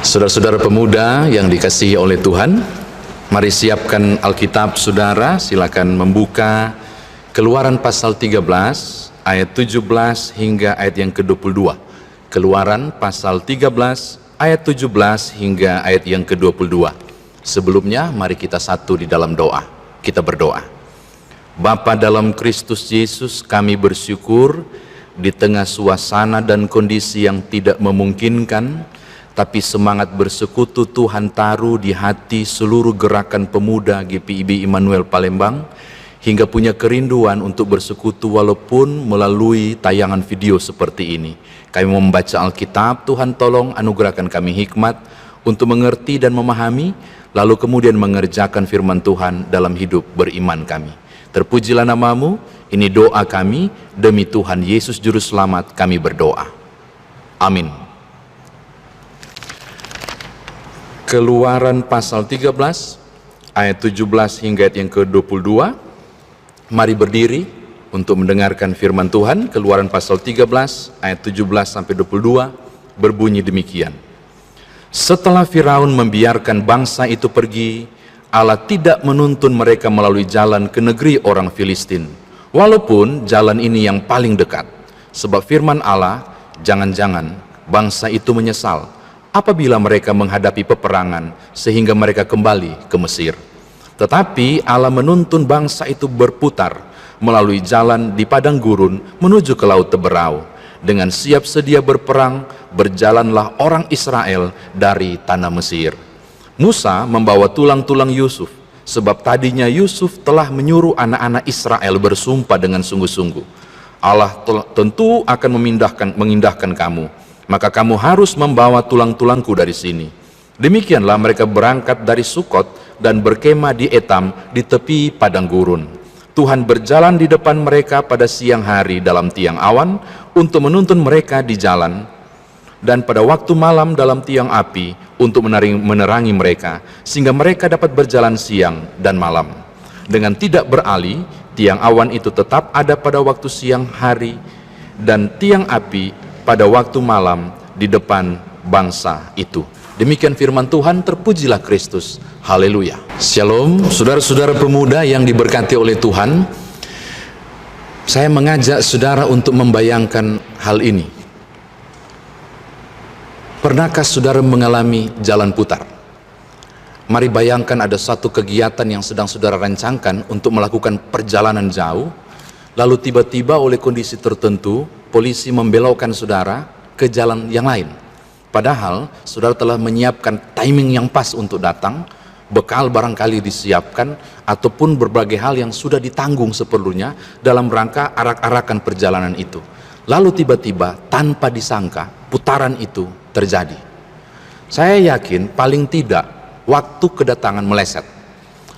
Saudara-saudara pemuda yang dikasihi oleh Tuhan, mari siapkan Alkitab saudara, silakan membuka Keluaran pasal 13 ayat 17 hingga ayat yang ke-22. Keluaran pasal 13 ayat 17 hingga ayat yang ke-22. Sebelumnya mari kita satu di dalam doa. Kita berdoa. Bapa dalam Kristus Yesus, kami bersyukur di tengah suasana dan kondisi yang tidak memungkinkan, tapi semangat bersekutu Tuhan taruh di hati seluruh gerakan pemuda GPIB Immanuel Palembang, hingga punya kerinduan untuk bersekutu walaupun melalui tayangan video seperti ini. Kami membaca Alkitab, Tuhan tolong anugerahkan kami hikmat untuk mengerti dan memahami, lalu kemudian mengerjakan firman Tuhan dalam hidup beriman kami. Terpujilah namamu, ini doa kami, demi Tuhan Yesus Juru Selamat kami berdoa. Amin. Keluaran pasal 13 ayat 17 hingga ayat yang ke-22. Mari berdiri untuk mendengarkan firman Tuhan. Keluaran pasal 13 ayat 17 sampai 22 berbunyi demikian. Setelah Firaun membiarkan bangsa itu pergi, Allah tidak menuntun mereka melalui jalan ke negeri orang Filistin, walaupun jalan ini yang paling dekat. Sebab firman Allah, jangan-jangan bangsa itu menyesal apabila mereka menghadapi peperangan sehingga mereka kembali ke Mesir. Tetapi Allah menuntun bangsa itu berputar melalui jalan di padang gurun menuju ke laut Teberau. Dengan siap sedia berperang, berjalanlah orang Israel dari tanah Mesir. Musa membawa tulang-tulang Yusuf, sebab tadinya Yusuf telah menyuruh anak-anak Israel bersumpah dengan sungguh-sungguh, Allah tentu akan mengindahkan kamu, maka kamu harus membawa tulang-tulangku dari sini. Demikianlah mereka berangkat dari Sukot dan berkemah di Etam di tepi padang gurun. Tuhan berjalan di depan mereka pada siang hari dalam tiang awan untuk menuntun mereka di jalan, dan pada waktu malam dalam tiang api untuk menerangi mereka, sehingga mereka dapat berjalan siang dan malam. Dengan tidak beralih, tiang awan itu tetap ada pada waktu siang hari, dan tiang api pada waktu malam di depan bangsa itu. Demikian firman Tuhan, terpujilah Kristus. Haleluya. Shalom, saudara-saudara pemuda yang diberkati oleh Tuhan. Saya mengajak saudara untuk membayangkan hal ini. Pernahkah saudara mengalami jalan putar? Mari bayangkan ada satu kegiatan yang sedang saudara rancangkan untuk melakukan perjalanan jauh, lalu tiba-tiba oleh kondisi tertentu polisi membelokkan saudara ke jalan yang lain. Padahal saudara telah menyiapkan timing yang pas untuk datang, bekal barangkali disiapkan, ataupun berbagai hal yang sudah ditanggung seperlunya dalam rangka arak-arakan perjalanan itu. Lalu tiba-tiba tanpa disangka putaran itu terjadi. Saya yakin paling tidak waktu kedatangan meleset,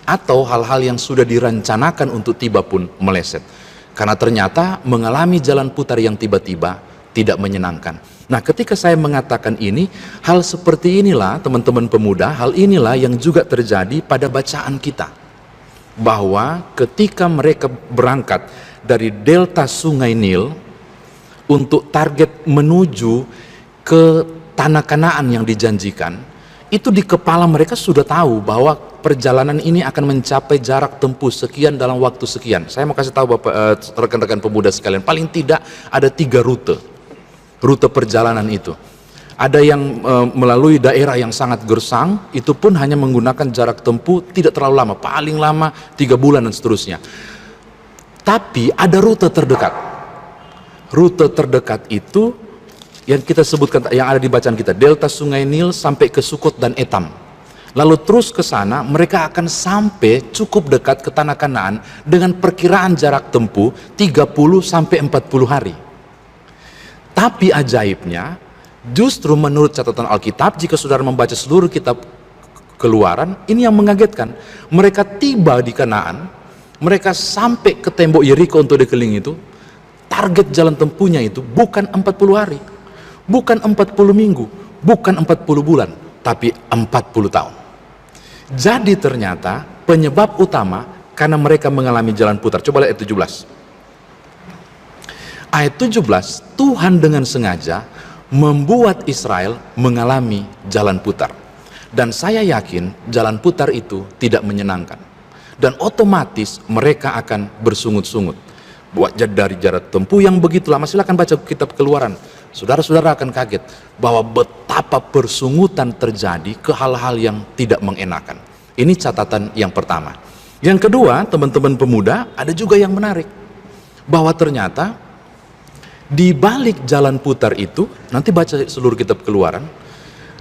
atau hal-hal yang sudah direncanakan untuk tiba pun meleset, karena ternyata mengalami jalan putar yang tiba-tiba tidak menyenangkan. Nah, ketika saya mengatakan ini, hal seperti inilah teman-teman pemuda, hal inilah yang juga terjadi pada bacaan kita, bahwa ketika mereka berangkat dari delta Sungai Nil untuk target menuju ke tanah Kanaan yang dijanjikan, itu di kepala mereka sudah tahu bahwa perjalanan ini akan mencapai jarak tempuh sekian dalam waktu sekian. Saya mau kasih tahu Bapak, rekan-rekan pemuda sekalian, paling tidak ada 3 rute perjalanan itu. Ada yang melalui daerah yang sangat gersang, itu pun hanya menggunakan jarak tempuh tidak terlalu lama, paling lama 3 bulan dan seterusnya. Tapi ada rute terdekat. Rute terdekat itu yang kita sebutkan, yang ada di bacaan kita, delta Sungai Nil sampai ke Sukot dan Etam. Lalu terus ke sana, mereka akan sampai cukup dekat ke tanah Kanaan dengan perkiraan jarak tempuh 30 sampai 40 hari. Tapi ajaibnya, justru menurut catatan Alkitab, jika saudara membaca seluruh kitab Keluaran, ini yang mengagetkan. Mereka tiba di Kanaan, mereka sampai ke tembok Yeriko untuk dikelilingi itu, target jalan tempuhnya itu bukan 40 hari, bukan 40 minggu, bukan 40 bulan, tapi 40 tahun. Jadi ternyata penyebab utama karena mereka mengalami jalan putar. Coba lihat ayat 17. Ayat 17, Tuhan dengan sengaja membuat Israel mengalami jalan putar. Dan saya yakin jalan putar itu tidak menyenangkan. Dan otomatis mereka akan bersungut-sungut. Buat dari jarak tempuh yang begitu lama, silakan baca kitab Keluaran. Saudara-saudara akan kaget bahwa betapa persungutan terjadi ke hal-hal yang tidak mengenakan. Ini catatan yang pertama. Yang kedua, teman-teman pemuda, ada juga yang menarik. Bahwa ternyata di balik jalan putar itu, nanti baca seluruh kitab Keluaran,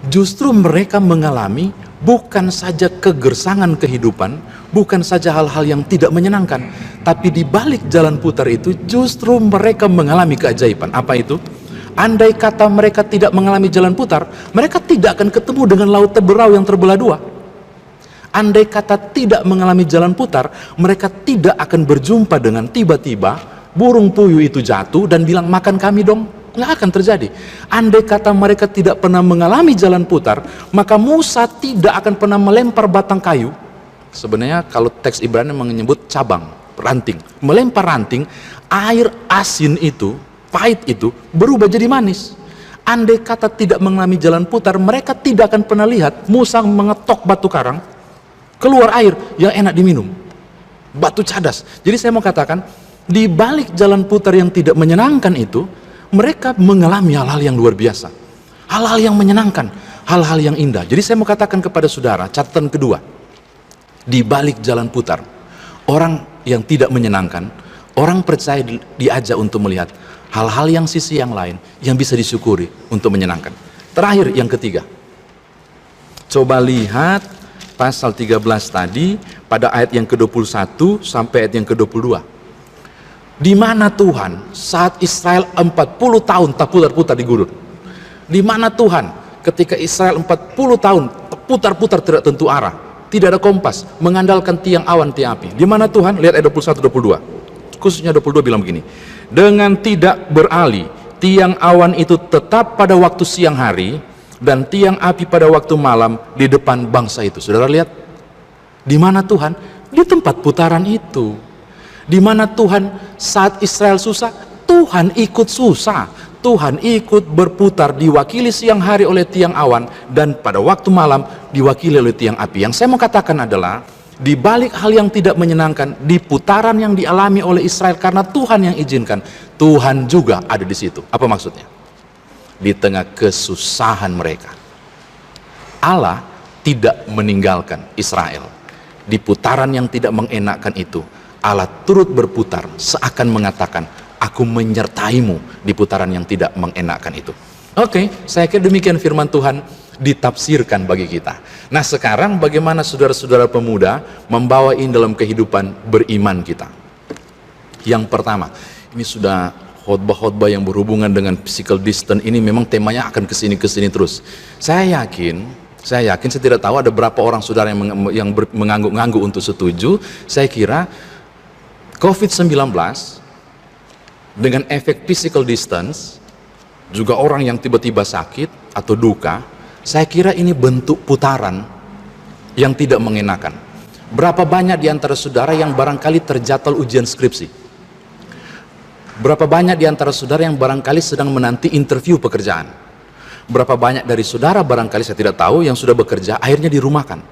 justru mereka mengalami bukan saja kegersangan kehidupan, bukan saja hal-hal yang tidak menyenangkan, tapi di balik jalan putar itu justru mereka mengalami keajaiban. Apa itu? Andai kata mereka tidak mengalami jalan putar, mereka tidak akan ketemu dengan laut Teberau yang terbelah dua. Andai kata tidak mengalami jalan putar, mereka tidak akan berjumpa dengan tiba-tiba burung puyuh itu jatuh dan bilang, makan kami dong. Nggak akan terjadi. Andai kata mereka tidak pernah mengalami jalan putar, maka Musa tidak akan pernah melempar batang kayu. Sebenarnya kalau teks Ibrani menyebut cabang, ranting. Melempar ranting, air asin itu, pahit itu, berubah jadi manis. Andai kata tidak mengalami jalan putar, mereka tidak akan pernah lihat Musa mengetok batu karang, keluar air yang enak diminum. Batu cadas. Jadi saya mau katakan, di balik jalan putar yang tidak menyenangkan itu, mereka mengalami hal-hal yang luar biasa, hal-hal yang menyenangkan, hal-hal yang indah. Jadi saya mau katakan kepada saudara, catatan kedua, di balik jalan putar, orang yang tidak menyenangkan, orang percaya diajak untuk melihat hal-hal yang sisi yang lain yang bisa disyukuri untuk menyenangkan. Terakhir, yang ketiga, coba lihat pasal 13 tadi pada ayat yang ke-21 sampai ayat yang ke-22. Di mana Tuhan saat Israel 40 tahun tak putar-putar di gurun? Di mana Tuhan ketika Israel 40 tahun putar-putar tidak tentu arah, tidak ada kompas, mengandalkan tiang awan, tiang api? Di mana Tuhan? Lihat ayat 21-22. Khususnya 22 bilang begini, dengan tidak beralih, tiang awan itu tetap pada waktu siang hari dan tiang api pada waktu malam di depan bangsa itu. Saudara lihat, di mana Tuhan? Di tempat putaran itu. Di mana Tuhan saat Israel susah, Tuhan ikut susah, Tuhan ikut berputar, diwakili siang hari oleh tiang awan dan pada waktu malam diwakili oleh tiang api. Yang saya mau katakan adalah, di balik hal yang tidak menyenangkan, di putaran yang dialami oleh Israel karena Tuhan yang izinkan, Tuhan juga ada di situ. Apa maksudnya? Di tengah kesusahan mereka, Allah tidak meninggalkan Israel. Di putaran yang tidak mengenakkan itu, Allah turut berputar seakan mengatakan, aku menyertaimu di putaran yang tidak mengenakkan itu. Oke, saya kira demikian firman Tuhan ditafsirkan bagi kita. Nah sekarang bagaimana saudara-saudara pemuda membawa ini dalam kehidupan beriman kita? Yang pertama, ini sudah khotbah-khotbah yang berhubungan dengan physical distance ini memang temanya akan kesini terus. Saya yakin saya tidak tahu ada berapa orang saudara yang mengangguk-ngangguk untuk setuju. Saya kira COVID-19 dengan efek physical distance, juga orang yang tiba-tiba sakit atau duka, saya kira ini bentuk putaran yang tidak mengenakan. Berapa banyak di antara saudara yang barangkali terjadwal ujian skripsi? Berapa banyak di antara saudara yang barangkali sedang menanti interview pekerjaan? Berapa banyak dari saudara barangkali, saya tidak tahu, yang sudah bekerja akhirnya dirumahkan?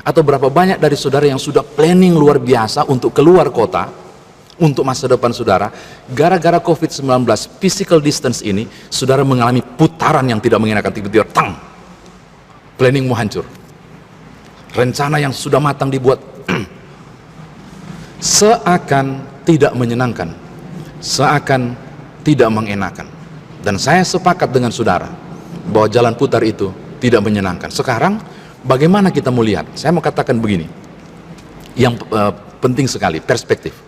Atau berapa banyak dari saudara yang sudah planning luar biasa untuk keluar kota, untuk masa depan saudara, gara-gara COVID-19, physical distance ini, saudara mengalami putaran yang tidak mengenakan, tiba-tiba tang, planningmu hancur, rencana yang sudah matang dibuat seakan tidak menyenangkan, seakan tidak mengenakan. Dan saya sepakat dengan saudara bahwa jalan putar itu tidak menyenangkan. Sekarang bagaimana kita mau lihat? Saya mau katakan begini, yang penting sekali, perspektif.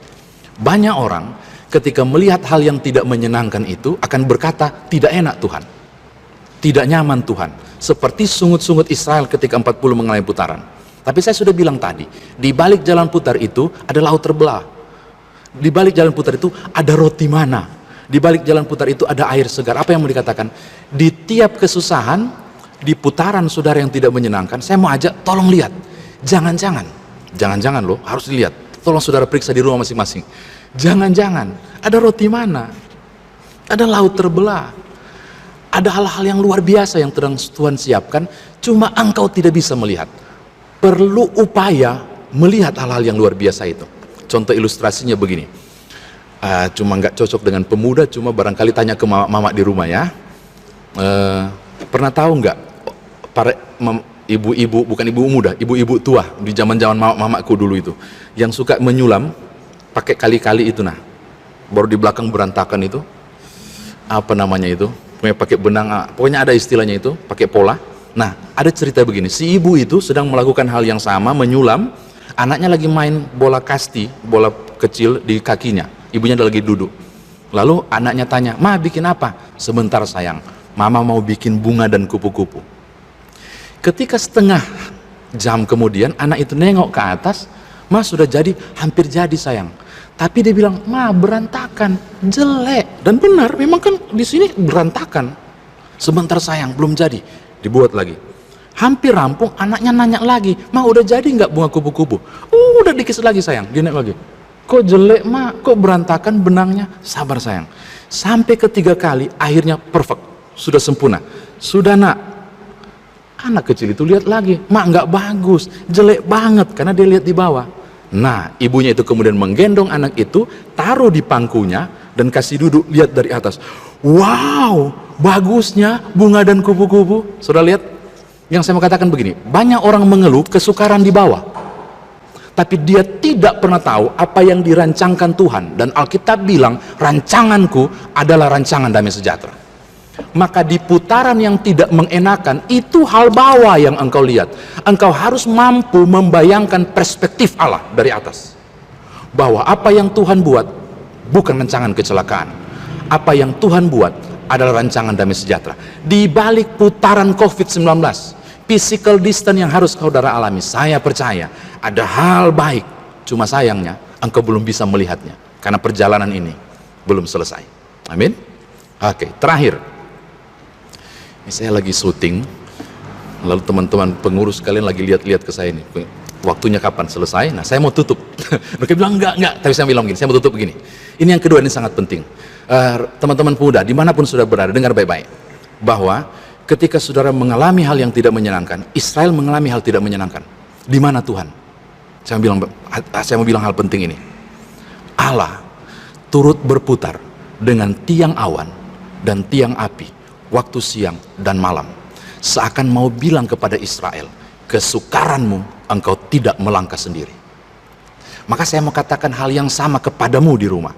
Banyak orang ketika melihat hal yang tidak menyenangkan itu akan berkata, tidak enak Tuhan, tidak nyaman Tuhan, seperti sungut-sungut Israel ketika 40 mengalami putaran. Tapi saya sudah bilang tadi, di balik jalan putar itu ada laut terbelah, di balik jalan putar itu ada roti mana, di balik jalan putar itu ada air segar. Apa yang mau dikatakan? Di tiap kesusahan, di putaran saudara yang tidak menyenangkan, saya mau ajak, tolong lihat, jangan-jangan loh, harus dilihat. Tolong saudara periksa di rumah masing-masing. Jangan-jangan ada roti mana, ada laut terbelah, Ada hal-hal yang luar biasa yang Tuhan siapkan, cuma engkau tidak bisa melihat. Perlu upaya melihat hal-hal yang luar biasa itu. Contoh ilustrasinya begini, cuma nggak cocok dengan pemuda, cuma barangkali tanya ke mama di rumah ya. Pernah tahu nggak para ibu-ibu, bukan ibu muda, ibu-ibu tua di zaman-zaman mamaku dulu itu, yang suka menyulam pakai kali-kali itu, nah baru di belakang berantakan itu, apa namanya itu, pokoknya pakai benang, pokoknya ada istilahnya itu, pakai pola. Nah, ada cerita begini, si ibu itu sedang melakukan hal yang sama, menyulam, anaknya lagi main bola kasti, bola kecil di kakinya, ibunya lagi duduk. Lalu anaknya tanya, "Ma, bikin apa?" "Sebentar sayang, mama mau bikin bunga dan kupu-kupu." Ketika setengah jam kemudian anak itu nengok ke atas, "Ma, sudah jadi, hampir jadi sayang." Tapi dia bilang, "Ma, berantakan, jelek." Dan benar, memang kan di sini berantakan. "Sebentar sayang, belum jadi." Dibuat lagi. Hampir rampung, anaknya nanya lagi, "Ma, udah jadi nggak bunga kupu-kupu?" Udah dikit lagi sayang." Dia nanya lagi, "Kok jelek, Ma? Kok berantakan benangnya?" "Sabar sayang." Sampai ketiga kali, akhirnya perfect, sudah sempurna. "Sudah nak." Anak kecil itu lihat lagi, "Mak, nggak bagus, jelek banget," karena dia lihat di bawah. Nah, ibunya itu kemudian menggendong anak itu, taruh di pangkunya, dan kasih duduk, lihat dari atas. Wow, bagusnya bunga dan kupu-kupu. Sudah lihat? Yang saya mau katakan begini, banyak orang mengeluh kesukaran di bawah, tapi dia tidak pernah tahu apa yang dirancangkan Tuhan. Dan Alkitab bilang, rancanganku adalah rancangan damai sejahtera. Maka di putaran yang tidak mengenakan, itu hal bawah yang engkau lihat. Engkau harus mampu membayangkan perspektif Allah dari atas, bahwa apa yang Tuhan buat bukan rancangan kecelakaan. Apa yang Tuhan buat adalah rancangan damai sejahtera. Di balik putaran COVID-19, physical distance yang harus saudara alami, saya percaya ada hal baik. Cuma sayangnya engkau belum bisa melihatnya, karena perjalanan ini belum selesai. Amin. Oke, terakhir, ini saya lagi syuting, lalu teman-teman pengurus kalian lagi lihat-lihat ke saya ini, waktunya kapan selesai? Nah, saya mau tutup. Mereka bilang enggak, tapi saya bilang begini, saya mau tutup begini. Ini yang kedua, ini sangat penting. Teman-teman pemuda, dimanapun sudah berada, dengar baik-baik, bahwa ketika saudara mengalami hal yang tidak menyenangkan, Israel mengalami hal tidak menyenangkan. Di mana Tuhan? Saya mau bilang hal penting ini. Allah turut berputar dengan tiang awan dan tiang api waktu siang dan malam, seakan mau bilang kepada Israel, kesukaranmu, engkau tidak melangkah sendiri. Maka saya mau katakan hal yang sama kepadamu di rumah,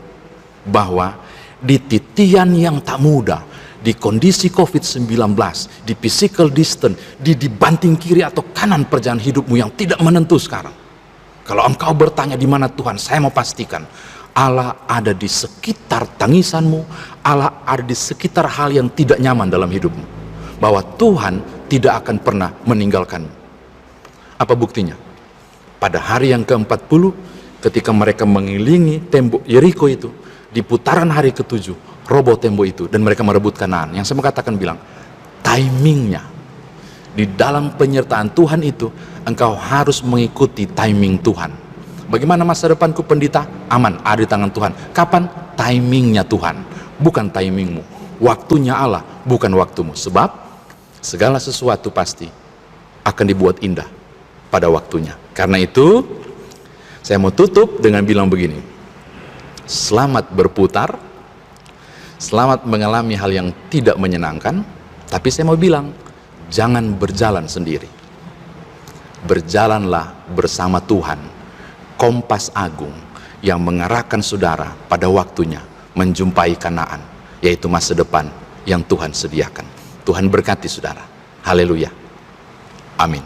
bahwa di titian yang tak mudah, di kondisi COVID-19, di physical distance, di banting kiri atau kanan perjalanan hidupmu yang tidak menentu sekarang, kalau engkau bertanya di mana Tuhan, saya mau pastikan Allah ada di sekitar tangisanmu, Allah ada di sekitar hal yang tidak nyaman dalam hidupmu, bahwa Tuhan tidak akan pernah meninggalkanmu. Apa buktinya? Pada hari yang ke-40, ketika mereka mengelilingi tembok Yeriko itu, di putaran hari ke-7, roboh tembok itu, dan mereka merebut Kanaan. Yang saya mau katakan bilang, timingnya, di dalam penyertaan Tuhan itu, engkau harus mengikuti timing Tuhan. Bagaimana masa depanku pendeta? Aman, ada di tangan Tuhan. Kapan? Timingnya Tuhan, bukan timingmu. Waktunya Allah, bukan waktumu. Sebab segala sesuatu pasti akan dibuat indah pada waktunya. Karena itu, saya mau tutup dengan bilang begini, selamat berputar, selamat mengalami hal yang tidak menyenangkan, tapi saya mau bilang, jangan berjalan sendiri. Berjalanlah bersama Tuhan, kompas agung yang mengarahkan saudara pada waktunya menjumpai Kanaan, yaitu masa depan yang Tuhan sediakan. Tuhan berkati saudara. Haleluya. Amin.